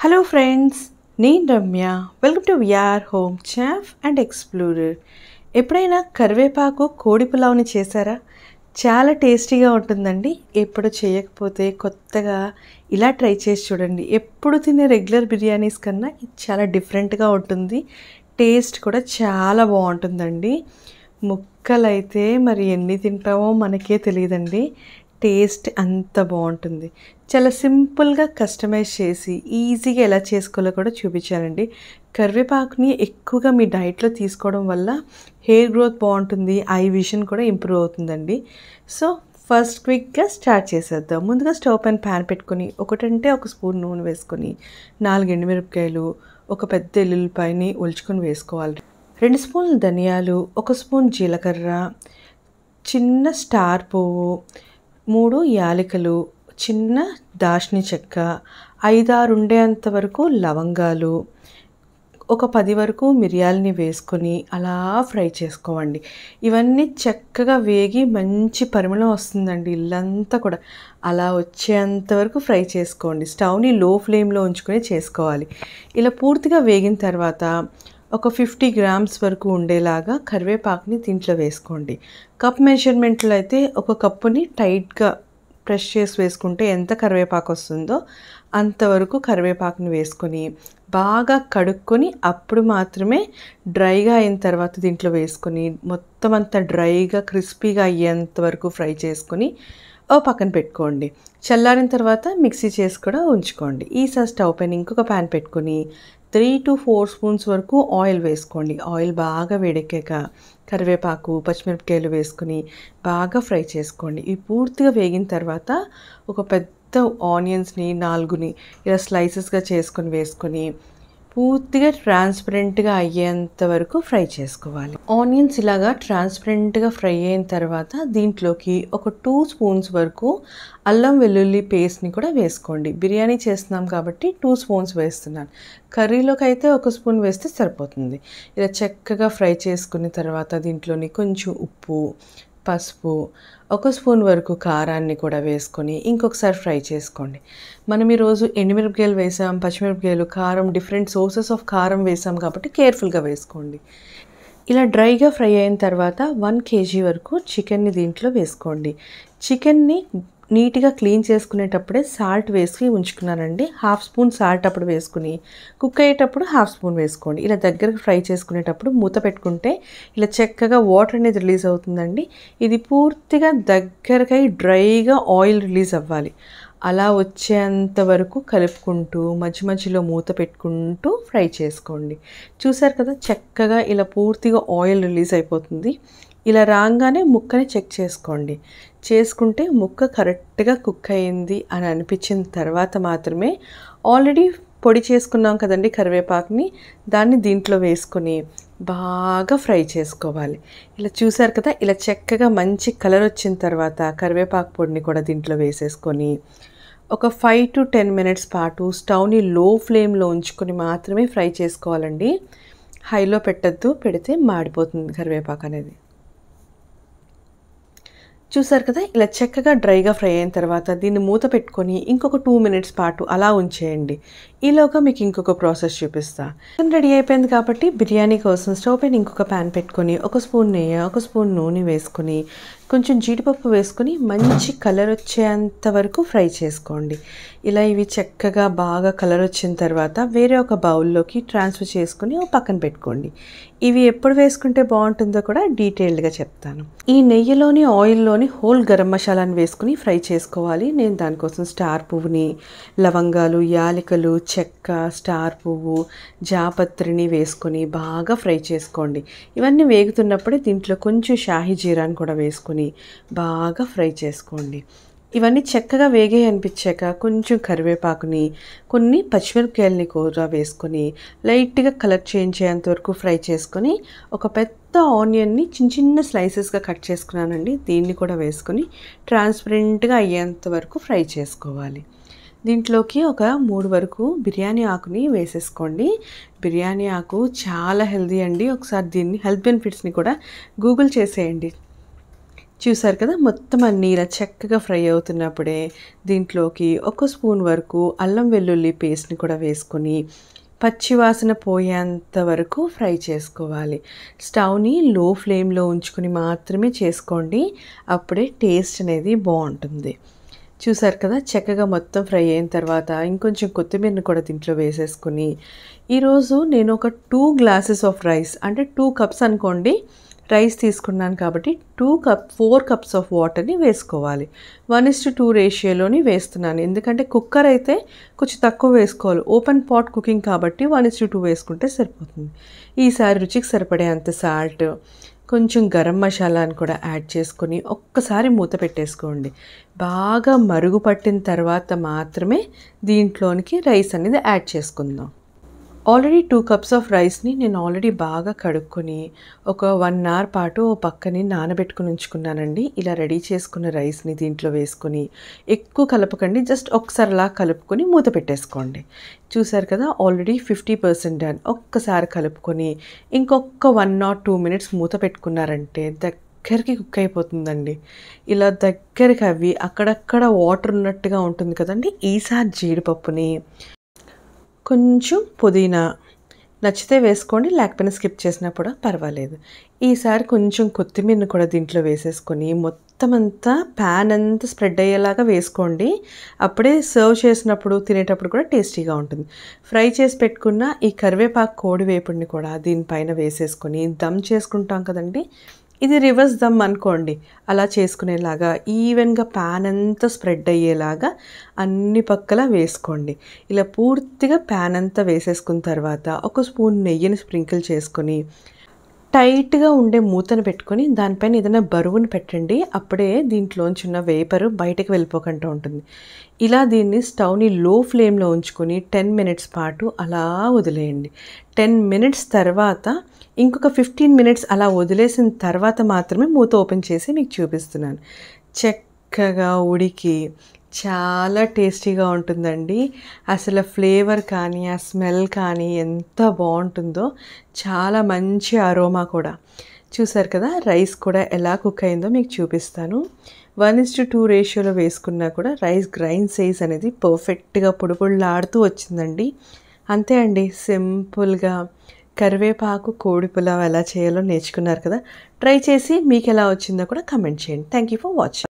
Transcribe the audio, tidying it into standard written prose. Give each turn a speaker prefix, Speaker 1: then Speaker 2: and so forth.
Speaker 1: Hello friends, నేను Ramya. Welcome to VR home chef and explorer. ఎప్పుడైనా కరివేపాకు కోడి పులావ్ని చేశారా? చాలా టేస్టీగా ఉంటుందండి. ఎప్పుడు చేయకపోతే కొత్తగా ఇలా ట్రై చేసి చూడండి. ఎప్పుడు తినే రెగ్యులర్ బిర్యానీస్ కన్నా ఇది చాలా డిఫరెంట్గా ఉంటుంది. టేస్ట్ కూడా చాలా బాగుంటుందండి. ముక్కలైతే మరి ఎన్ని తింటామో మనకే తెలియదండి. టేస్ట్ అంత బాగుంటుంది. చాలా సింపుల్గా కస్టమైజ్ చేసి ఈజీగా ఎలా చేసుకోవాలో కూడా చూపించానండి. కరివేపాకుని ఎక్కువగా మీ డైట్లో తీసుకోవడం వల్ల హెయిర్ గ్రోత్ బాగుంటుంది, ఐ విజన్ కూడా ఇంప్రూవ్ అవుతుందండి. సో ఫస్ట్ క్విక్గా స్టార్ట్ చేసేద్దాం. ముందుగా స్టవ్ పైన ప్యాన్ పెట్టుకొని ఒక స్పూన్ నూనె వేసుకొని 4 ఎండుమిరపకాయలు, ఒక పెద్ద ఎల్లుల్లిపాయని ఒలుచుకొని వేసుకోవాలి. 2 స్పూన్లు ధనియాలు, 1 స్పూన్ జీలకర్ర, చిన్న స్టార్ పువ్వు, 3 యాలకులు, చిన్న దాల్చిన చెక్క, 5-6 ఉండేంత వరకు లవంగాలు, ఒక 10 వరకు మిరియాలని వేసుకొని అలా ఫ్రై చేసుకోవండి. ఇవన్నీ చక్కగా వేగి మంచి పరిమళం వస్తుందండి. ఇల్లంతా కూడా అలా వచ్చేంత వరకు ఫ్రై చేసుకోండి. స్టవ్ని లో ఫ్లేమ్లో ఉంచుకొని చేసుకోవాలి. ఇలా పూర్తిగా వేగిన తర్వాత ఒక 50 గ్రామ్స్ వరకు ఉండేలాగా కరివేపాకుని దీంట్లో వేసుకోండి. కప్ మెజర్మెంట్లో అయితే ఒక కప్పుని టైట్గా ప్రెస్ చేసి వేసుకుంటే ఎంత కరివేపాకు వస్తుందో అంతవరకు కరివేపాకుని వేసుకొని బాగా కడుక్కొని అప్పుడు మాత్రమే డ్రైగా అయిన తర్వాత దీంట్లో వేసుకొని మొత్తం అంతా డ్రైగా క్రిస్పీగా అయ్యేంత వరకు ఫ్రై చేసుకొని ఓ పక్కన పెట్టుకోండి. చల్లారిన తర్వాత మిక్సీ చేసి కూడా ఉంచుకోండి. ఈసారి స్టవ్ పైన ఇంకొక ప్యాన్ పెట్టుకొని 3 to 4 స్పూన్స్ వరకు ఆయిల్ వేసుకోండి. ఆయిల్ బాగా వేడెక్కాక కరివేపాకు, పచ్చిమిరపకాయలు వేసుకొని బాగా ఫ్రై చేసుకోండి. ఇవి పూర్తిగా వేగిన తర్వాత ఒక పెద్ద ఆనియన్స్ని 4ని ఇలా స్లైసెస్గా చేసుకొని వేసుకొని పూర్తిగా ట్రాన్స్పరెంట్గా అయ్యేంత వరకు ఫ్రై చేసుకోవాలి. ఆనియన్స్ ఇలాగా ట్రాన్స్పరెంట్గా ఫ్రై అయిన తర్వాత దీంట్లోకి ఒక 2 స్పూన్స్ వరకు అల్లం వెల్లుల్లి పేస్ట్ని కూడా వేసుకోండి. బిర్యానీ చేస్తున్నాం కాబట్టి 2 స్పూన్స్ వేస్తున్నాను. కర్రీలోకి అయితే 1 స్పూన్ వేస్తే సరిపోతుంది. ఇలా చక్కగా ఫ్రై చేసుకున్న తర్వాత దీంట్లోని కొంచెం ఉప్పు, పసుపు, 1 స్పూన్ వరకు కారాన్ని కూడా వేసుకొని ఇంకొకసారి ఫ్రై చేసుకోండి. మనం ఈరోజు ఎండుమిరపకాయలు వేసాం, పచ్చిమిరపకాయలు, కారం, డిఫరెంట్ సోర్సెస్ ఆఫ్ కారం వేసాం కాబట్టి కేర్ఫుల్గా వేసుకోండి. ఇలా డ్రైగా ఫ్రై అయిన తర్వాత 1 kg వరకు చికెన్ని దీంట్లో వేసుకోండి. చికెన్ని నీట్గా క్లీన్ చేసుకునేటప్పుడే సాల్ట్ వేసి ఉంచుకున్నానండి. 1/2 స్పూన్ సాల్ట్ అప్పుడు వేసుకుని కుక్ అయ్యేటప్పుడు 1/2 స్పూన్ వేసుకోండి. ఇలా దగ్గరకు ఫ్రై చేసుకునేటప్పుడు మూత పెట్టుకుంటే ఇలా చక్కగా వాటర్ అనేది రిలీజ్ అవుతుందండి. ఇది పూర్తిగా దగ్గరకై డ్రైగా ఆయిల్ రిలీజ్ అవ్వాలి. అలా వచ్చేంత వరకు కలుపుకుంటూ మధ్య మధ్యలో మూత పెట్టుకుంటూ ఫ్రై చేసుకోండి. చూసారు కదా, చక్కగా ఇలా పూర్తిగా ఆయిల్ రిలీజ్ అయిపోతుంది. ఇలా రాగానే ముక్కని చెక్ చేసుకోండి. చేసుకుంటే ముక్క కరెక్ట్గా కుక్ అయింది అని అనిపించిన తర్వాత మాత్రమే ఆల్రెడీ పొడి చేసుకున్నాం కదండి కరివేపాకుని, దాన్ని దీంట్లో వేసుకొని బాగా ఫ్రై చేసుకోవాలి. ఇలా చూసారు కదా, ఇలా చక్కగా మంచి కలర్ వచ్చిన తర్వాత కరివేపాకు పొడిని కూడా దీంట్లో వేసేసుకొని ఒక 5 to 10 మినిట్స్ పాటు స్టవ్ని లో ఫ్లేమ్లో ఉంచుకొని మాత్రమే ఫ్రై చేసుకోవాలండి. హైలో పెట్టద్దు, పెడితే మాడిపోతుంది కరివేపాకు అనేది. చూసారు కదా, ఇలా చక్కగా డ్రైగా ఫ్రై అయిన తర్వాత దీన్ని మూత పెట్టుకొని ఇంకొక 2 మినిట్స్ పాటు అలా ఉంచేయండి. ఈలోగా మీకు ఇంకొక ప్రాసెస్ చూపిస్తా. రెడీ అయిపోయింది కాబట్టి బిర్యానీ కోసం స్టవ్ పైన ఇంకొక ప్యాన్ పెట్టుకొని 1 స్పూన్ నెయ్యి, 1 స్పూన్ నూనె వేసుకొని కొంచెం జీడిపప్పు వేసుకొని మంచి కలర్ వచ్చేంత వరకు ఫ్రై చేసుకోండి. ఇలా ఇవి చక్కగా బాగా కలర్ వచ్చిన తర్వాత వేరే ఒక బౌల్లోకి ట్రాన్స్ఫర్ చేసుకొని ఒక పక్కన పెట్టుకోండి. ఇవి ఎప్పుడు వేసుకుంటే బాగుంటుందో కూడా డీటెయిల్డ్గా చెప్తాను. ఈ నెయ్యిలోని ఆయిల్లోని హోల్ గరం మసాలాని వేసుకుని ఫ్రై చేసుకోవాలి. నేను దానికోసం స్టార్ పువ్వుని, లవంగాలు, యాలకులు, చెక్క, స్టార్ పువ్వు, జాపత్రిని వేసుకొని బాగా ఫ్రై చేసుకోండి. ఇవన్నీ వేగుతున్నప్పుడే దీంట్లో కొంచెం షాహీ జీరాని కూడా వేసుకొని బాగా ఫ్రై చేసుకోండి. ఇవన్నీ చక్కగా వేగే అనిపించాక కొంచెం కరివేపాకుని, కొన్ని పచ్చిమిరపకాయలని కూడా వేసుకొని లైట్గా కలర్ చేంజ్ అయ్యేంత వరకు ఫ్రై చేసుకొని ఒక పెద్ద ఆనియన్ని చిన్న చిన్న స్లైసెస్గా కట్ చేసుకున్నానండి. దీన్ని కూడా వేసుకొని ట్రాన్స్పరెంట్గా అయ్యేంత వరకు ఫ్రై చేసుకోవాలి. దీంట్లోకి ఒక 3 వరకు బిర్యానీ ఆకుని వేసేసుకోండి. బిర్యానీ ఆకు చాలా హెల్దీ అండి. ఒకసారి దీన్ని హెల్త్ బెనిఫిట్స్ని కూడా గూగుల్ చేసేయండి. చూసారు కదా, మొత్తం అన్నీ ఇలా చక్కగా ఫ్రై అవుతున్నప్పుడే దీంట్లోకి 1 స్పూన్ వరకు అల్లం వెల్లుల్లి పేస్ట్ని కూడా వేసుకొని పచ్చివాసన పోయేంత వరకు ఫ్రై చేసుకోవాలి. స్టవ్ని లో ఫ్లేమ్లో ఉంచుకొని మాత్రమే చేసుకోండి, అప్పుడే టేస్ట్ అనేది బాగుంటుంది. చూసారు కదా, చక్కగా మొత్తం ఫ్రై అయిన తర్వాత ఇంకొంచెం కొత్తిమీరని కూడా దీంట్లో వేసేసుకుని, ఈరోజు నేను ఒక 2 గ్లాసెస్ ఆఫ్ రైస్, అంటే 2 కప్స్ అనుకోండి, రైస్ తీసుకున్నాను కాబట్టి 4 కప్స్ ఆఫ్ వాటర్ని వేసుకోవాలి. 1:2 రేషియోలోని వేస్తున్నాను, ఎందుకంటే కుక్కర్ అయితే కొంచెం తక్కువ వేసుకోవాలి. ఓపెన్ పాట్ కుకింగ్ కాబట్టి 1:2 వేసుకుంటే సరిపోతుంది. ఈసారి రుచికి సరిపడే అంత సాల్ట్, కొంచెం గరం మసాలాను కూడా యాడ్ చేసుకొని ఒక్కసారి మూత పెట్టేసుకోండి. బాగా మరుగు పట్టిన తర్వాత మాత్రమే దీంట్లోనికి రైస్ అనేది యాడ్ చేసుకుందాం. ఆల్రెడీ 2 కప్స్ ఆఫ్ రైస్ని నేను ఆల్రెడీ బాగా కడుక్కొని ఒక 1 అవర్ పాటు పక్కని నానబెట్టుకుని ఉంచుకున్నానండి. ఇలా రెడీ చేసుకున్న రైస్ని దీంట్లో వేసుకొని ఎక్కువ కలపకండి, జస్ట్ ఒకసారి అలా కలుపుకొని మూత పెట్టేసుకోండి. చూసారు కదా, ఆల్రెడీ 50% డన్. ఒక్కసారి కలుపుకొని ఇంకొక 1 or 2 మినిట్స్ మూత పెట్టుకున్నారంటే దగ్గరికి కుక్ అయిపోతుందండి. ఇలా దగ్గరికి అవి అక్కడక్కడ వాటర్ ఉన్నట్టుగా ఉంటుంది కదండి. ఈసారి జీడిపప్పుని, కొంచెం పుదీనా నచ్చితే వేసుకోండి, లేకపోయినా స్కిప్ చేసినా కూడా పర్వాలేదు. ఈసారి కొంచెం కొత్తిమీరని కూడా దీంట్లో వేసేసుకొని మొత్తం అంతా ప్యాన్ అంతా స్ప్రెడ్ అయ్యేలాగా వేసుకోండి. అప్పుడే సర్వ్ చేసినప్పుడు తినేటప్పుడు కూడా టేస్టీగా ఉంటుంది. ఫ్రై చేసి పెట్టుకున్న ఈ కరివేపాకు కోడి వేపుడిని కూడా దీనిపైన వేసేసుకొని దమ్ చేసుకుంటాం కదండి, ఇది రివర్స్ దమ్ అనుకోండి, అలా చేసుకునేలాగా ఈవెన్గా ప్యాన్ అంతా స్ప్రెడ్ అయ్యేలాగా అన్ని పక్కల వేసుకోండి. ఇలా పూర్తిగా ప్యాన్ అంతా వేసేసుకున్న తర్వాత 1 స్పూన్ నెయ్యిని స్ప్రింకిల్ చేసుకొని టైట్గా ఉండే మూతను పెట్టుకొని దానిపైన ఏదైనా బరువును పెట్టండి, అప్పుడే దీంట్లోంచి ఉన్న వేపరు బయటకు వెళ్ళిపోకుండా ఉంటుంది. ఇలా దీన్ని స్టవ్ని లో ఫ్లేమ్లో ఉంచుకొని 10 మినిట్స్ పాటు అలా వదిలేయండి. 10 మినిట్స్ తర్వాత ఇంకొక 15 మినిట్స్ అలా వదిలేసిన తర్వాత మాత్రమే మూత ఓపెన్ చేసి మీకు చూపిస్తున్నాను. చక్కగా ఉడికి చాలా టేస్టీగా ఉంటుందండి. అసలు ఫ్లేవర్ కానీ ఆ స్మెల్ కానీ ఎంత బాగుంటుందో, చాలా మంచి అరోమా కూడా. చూసారు కదా, రైస్ కూడా ఎలా కుక్ అయిందో మీకు చూపిస్తాను. 1:2 రేషియోలో వేసుకున్నా కూడా రైస్ గ్రైండ్ సైజ్ అనేది పర్ఫెక్ట్గా పొడిపొడిలాడుతూ వచ్చిందండి. అంతే అండి, సింపుల్గా కరివేపాకు కోడి పులావ్ ఎలా చేయాలో నేర్చుకున్నారు కదా. ట్రై చేసి మీకు ఎలా వచ్చిందో కూడా కమెంట్ చేయండి. Thank you for watching.